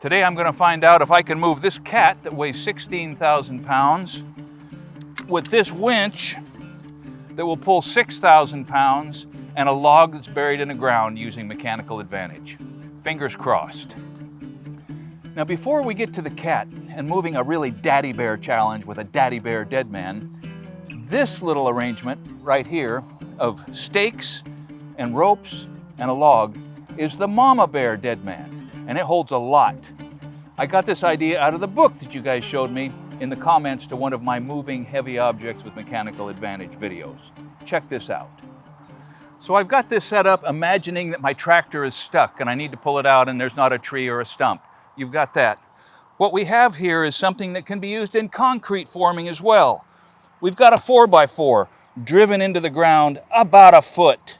Today I'm going to find out if I can move this cat that weighs 16,000 pounds with this winch that will pull 6,000 pounds and a log that's buried in the ground using mechanical advantage. Fingers crossed. Now before we get to the cat and moving a really daddy bear challenge with a daddy bear dead man, this little arrangement right here of stakes and ropes and a log is the mama bear dead man, and it holds a lot. I got this idea out of the book that you guys showed me in the comments to one of my moving heavy objects with mechanical advantage videos. Check this out. So I've got this set up imagining that my tractor is stuck and I need to pull it out and there's not a tree or a stump. You've got that. What we have here is something that can be used in concrete forming as well. We've got a 4x4 driven into the ground about a foot.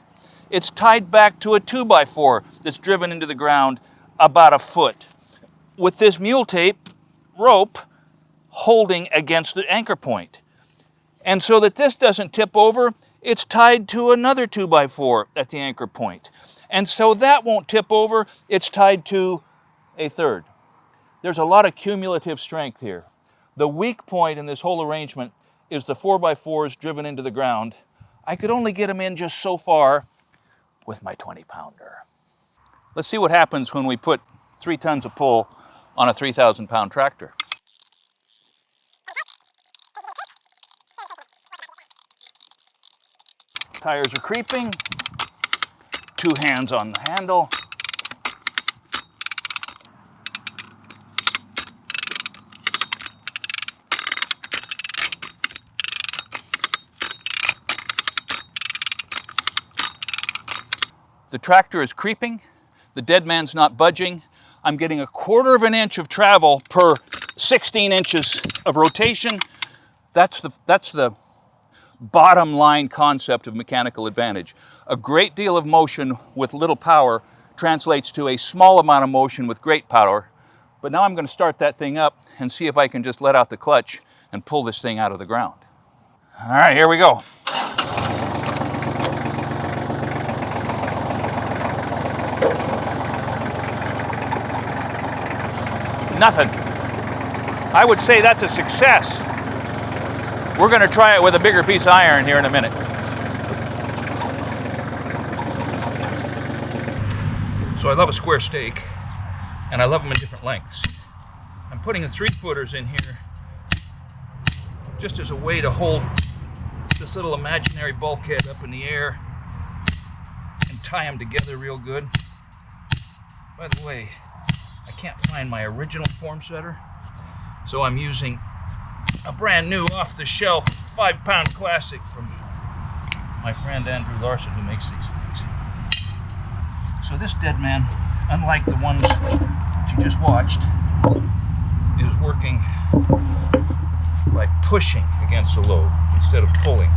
It's tied back to a 2x4 that's driven into the ground about a foot, with this mule tape rope holding against the anchor point. And so that this doesn't tip over, it's tied to another 2x4 at the anchor point. And so that won't tip over, it's tied to a third. There's a lot of cumulative strength here. The weak point in this whole arrangement is the 4x4s driven into the ground. I could only get them in just so far with my 20-pounder. Let's see what happens when we put 3 tons of pull on a 3,000-pound tractor. Tires are creeping, 2 hands on the handle. The tractor is creeping, the dead man's not budging. I'm getting 1/4 of an inch of travel per 16 inches of rotation. That's the bottom line concept of mechanical advantage. A great deal of motion with little power translates to a small amount of motion with great power. But now I'm going to start that thing up and see if I can just let out the clutch and pull this thing out of the ground. All right, here we go. Nothing. I would say that's a success. We're going to try it with a bigger piece of iron here in a minute. So I love a square stake, and I love them in different lengths. I'm putting the 3-footers in here just as a way to hold this little imaginary bulkhead up in the air and tie them together real good. By the way, I can't find my original form setter, so I'm using a brand new off-the-shelf 5-pound classic from my friend Andrew Larson, who makes these things. So this dead man, unlike the ones that you just watched, is working by pushing against the load instead of pulling,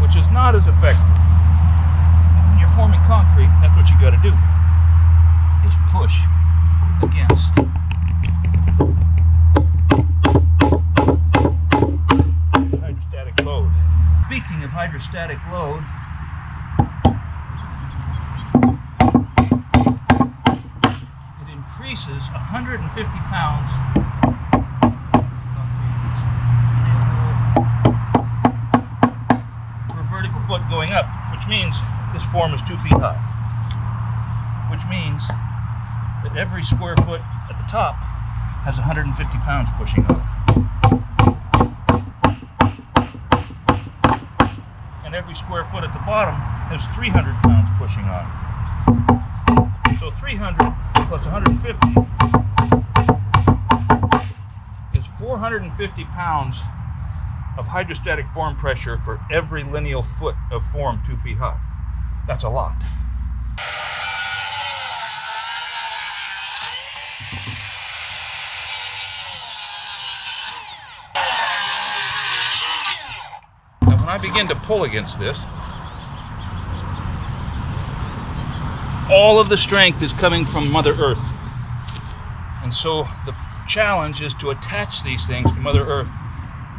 which is not as effective. When you're forming concrete, that's what you got to do, is push against hydrostatic load. Speaking of hydrostatic load, it increases 150 pounds per vertical foot going up, which means this form is 2 feet high, which means that every square foot at the top has 150 pounds pushing on it. And every square foot at the bottom has 300 pounds pushing on it. So 300 plus 150 is 450 pounds of hydrostatic form pressure for every lineal foot of form 2 feet high. That's a lot. When I begin to pull against this, all of the strength is coming from Mother Earth. And so the challenge is to attach these things to Mother Earth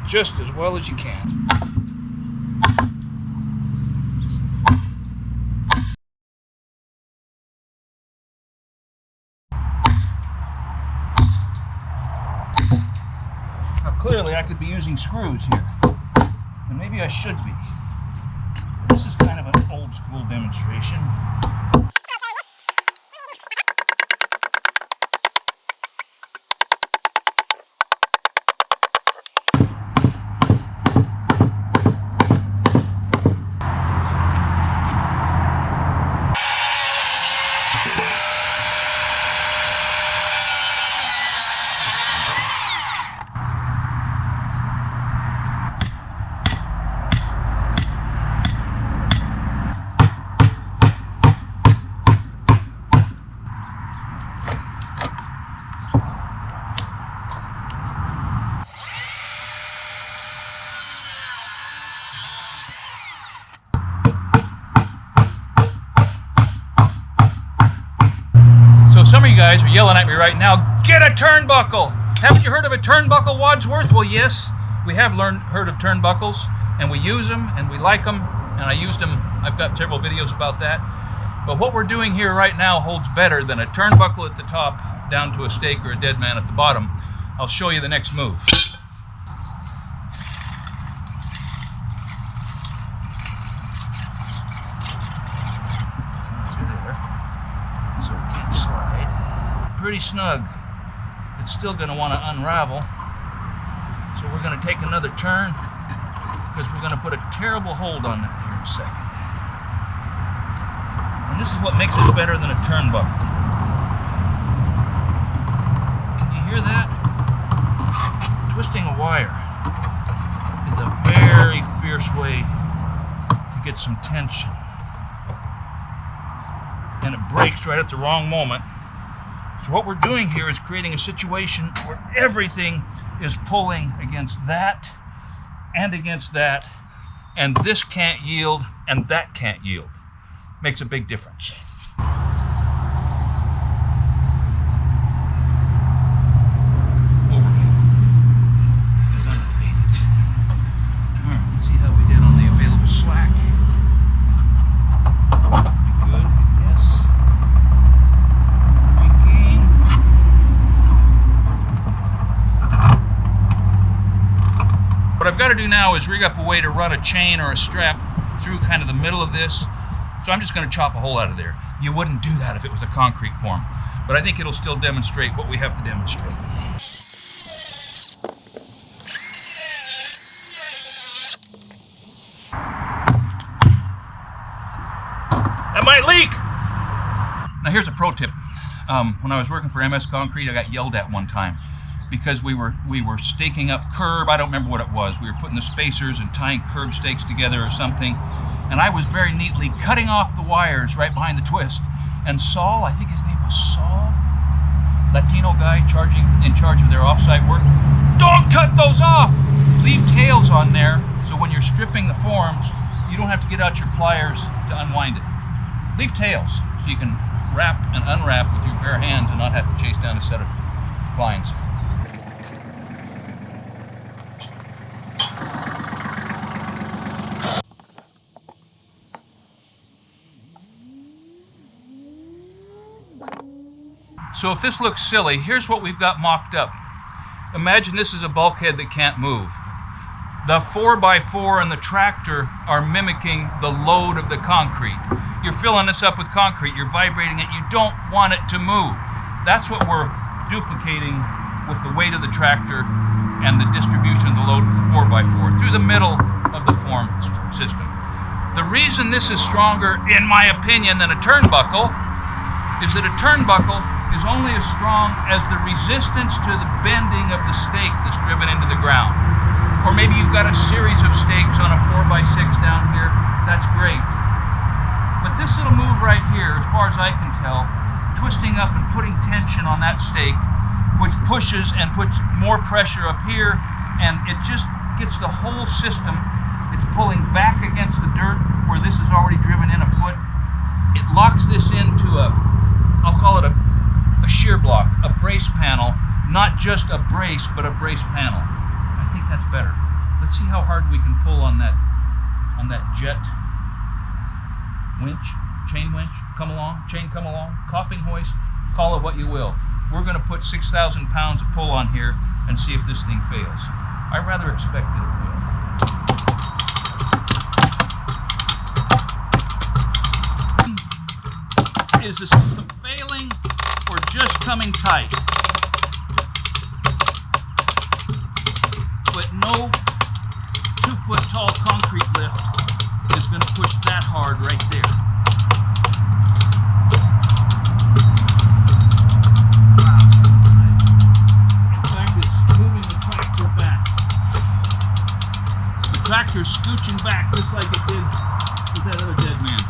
just as well as you can. clearly I could be using screws here. And maybe I should be. This is kind of an old school demonstration. Some of you guys are yelling at me right now, get a turnbuckle! Haven't you heard of a turnbuckle, Wadsworth? Well, yes, we have heard of turnbuckles, and we use them, and we like them, and I used them. I've got several videos about that. But what we're doing here right now holds better than a turnbuckle at the top down to a stake or a dead man at the bottom. I'll show you the next move. Pretty snug. It's still going to want to unravel. So we're going to take another turn because we're going to put a terrible hold on that here in a second. And this is what makes it better than a turnbuckle. Can you hear that? Twisting a wire is a very fierce way to get some tension. And it breaks right at the wrong moment. So what we're doing here is creating a situation where everything is pulling against that, and this can't yield, and that can't yield. Makes a big difference. Overview is unrelated. All right, let's see how we did on the available slack. Pretty good, yes. What I've got to do now is rig up a way to run a chain or a strap through kind of the middle of this. So I'm just going to chop a hole out of there. You wouldn't do that if it was a concrete form, but I think it'll still demonstrate what we have to demonstrate. That might leak! Now here's a pro tip. When I was working for MS Concrete, I got yelled at one time because we were staking up curb. I don't remember what it was. We were putting the spacers and tying curb stakes together or something. And I was very neatly cutting off the wires right behind the twist. And Saul, I think his name was Saul, Latino guy in charge of their offsite work, don't cut those off! Leave tails on there so when you're stripping the forms, you don't have to get out your pliers to unwind it. Leave tails so you can wrap and unwrap with your bare hands and not have to chase down a set of clients. So if this looks silly, here's what we've got mocked up. Imagine this is a bulkhead that can't move. The 4x4 and the tractor are mimicking the load of the concrete. You're filling this up with concrete, you're vibrating it, you don't want it to move. That's what we're duplicating with the weight of the tractor and the distribution of the load with the 4x4 through the middle of the form system. The reason this is stronger, in my opinion, than a turnbuckle is that a turnbuckle is only as strong as the resistance to the bending of the stake that's driven into the ground. Or maybe you've got a series of stakes on a 4x6 down here, that's great. But this little move right here, as far as I can tell, twisting up and putting tension on that stake, which pushes and puts more pressure up here, and it just gets the whole system, it's pulling back against the dirt where this is already driven in a foot. It locks this into I'll call it a shear block, a brace panel, not just a brace, but a brace panel. I think that's better. Let's see how hard we can pull on that jet winch, chain winch, chain come along, coughing hoist, call it what you will. We're going to put 6,000 pounds of pull on here and see if this thing fails. I rather expected it will. Is the system failing or just coming tight? But no 2-foot tall concrete lift is going to push that hard right there. In fact, it's moving the tractor back. The tractor's scooching back just like it did with that other dead man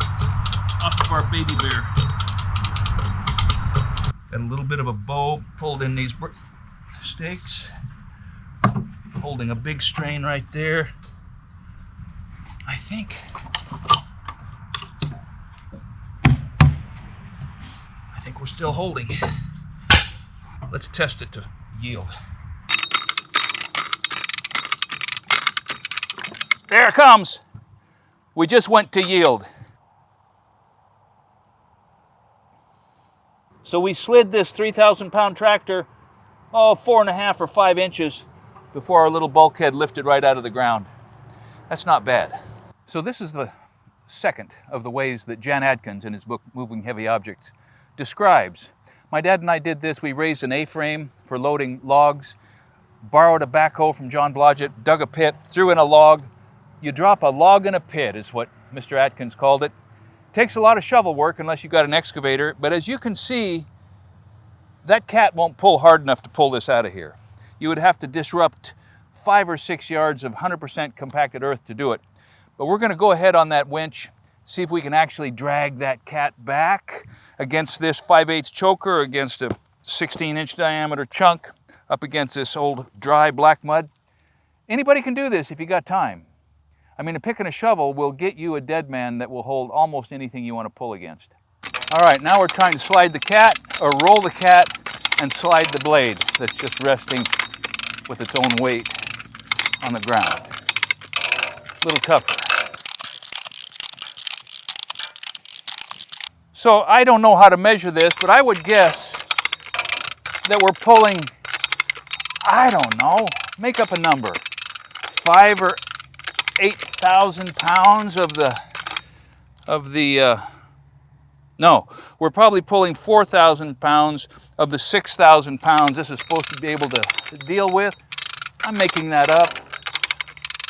off of our baby bear. Got a little bit of a bow pulled in these stakes, holding a big strain right there. I think we're still holding. Let's test it to yield. There it comes. We just went to yield. So we slid this 3,000-pound tractor, 4.5 or 5 inches before our little bulkhead lifted right out of the ground. That's not bad. So this is the second of the ways that Jan Adkins in his book, Moving Heavy Objects, describes. My dad and I did this. We raised an A-frame for loading logs, borrowed a backhoe from John Blodgett, dug a pit, threw in a log. You drop a log in a pit is what Mr. Adkins called it. Takes a lot of shovel work unless you've got an excavator, but as you can see, that cat won't pull hard enough to pull this out of here. You would have to disrupt 5 or 6 yards of 100% compacted earth to do it. But we're going to go ahead on that winch, see if we can actually drag that cat back against this 5/8 choker, against a 16-inch diameter chunk, up against this old dry black mud. Anybody can do this if you got time. I mean, a pick and a shovel will get you a dead man that will hold almost anything you want to pull against. All right, now we're trying to slide the cat, or roll the cat, and slide the blade that's just resting with its own weight on the ground. A little tougher. So I don't know how to measure this, but I would guess that we're pulling, I don't know, make up a number, 5,000 or 8,000 pounds no, we're probably pulling 4,000 pounds of the 6,000 pounds this is supposed to be able to deal with. I'm making that up,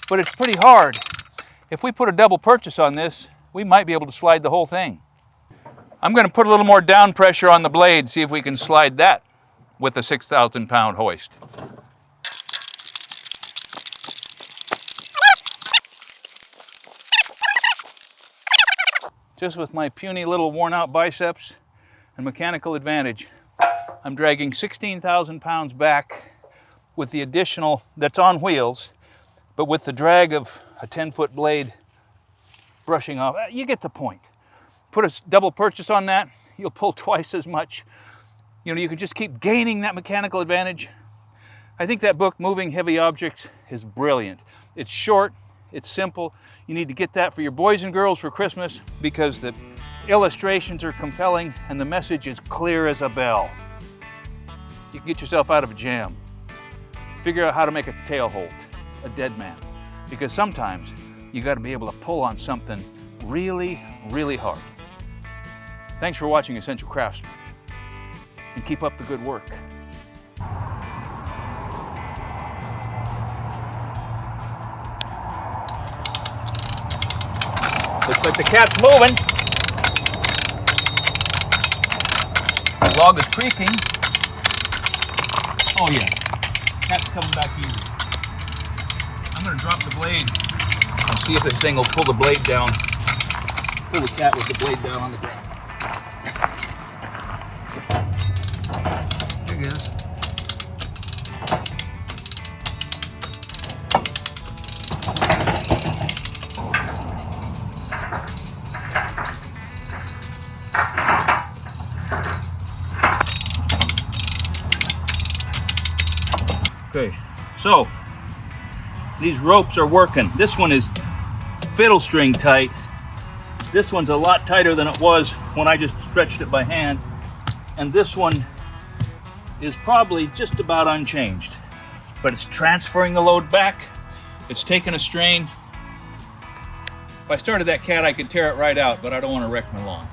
but it's pretty hard. If we put a double purchase on this, we might be able to slide the whole thing. I'm going to put a little more down pressure on the blade, see if we can slide that with a 6,000-pound hoist. Just with my puny little worn-out biceps and mechanical advantage, I'm dragging 16,000 pounds back with the additional, that's on wheels, but with the drag of a 10-foot blade brushing off. You get the point. Put a double purchase on that, you'll pull twice as much. You know, you can just keep gaining that mechanical advantage. I think that book, Moving Heavy Objects, is brilliant. It's short, it's simple. You need to get that for your boys and girls for Christmas because the illustrations are compelling and the message is clear as a bell. You can get yourself out of a jam. Figure out how to make a tail hold, a dead man. Because sometimes you got to be able to pull on something really, really hard. Thanks for watching Essential Craftsman, and keep up the good work. Looks like the cat's moving. The log is creaking. Oh yeah, cat's coming back easy. I'm gonna drop the blade and see if this thing will pull the blade down. Pull the cat with the blade down on the ground. There it is. Okay, so these ropes are working. This one is fiddle string tight. This one's a lot tighter than it was when I just stretched it by hand. And this one is probably just about unchanged. but it's transferring the load back. It's taking a strain. If I started that cat, I could tear it right out, but I don't want to wreck my lawn.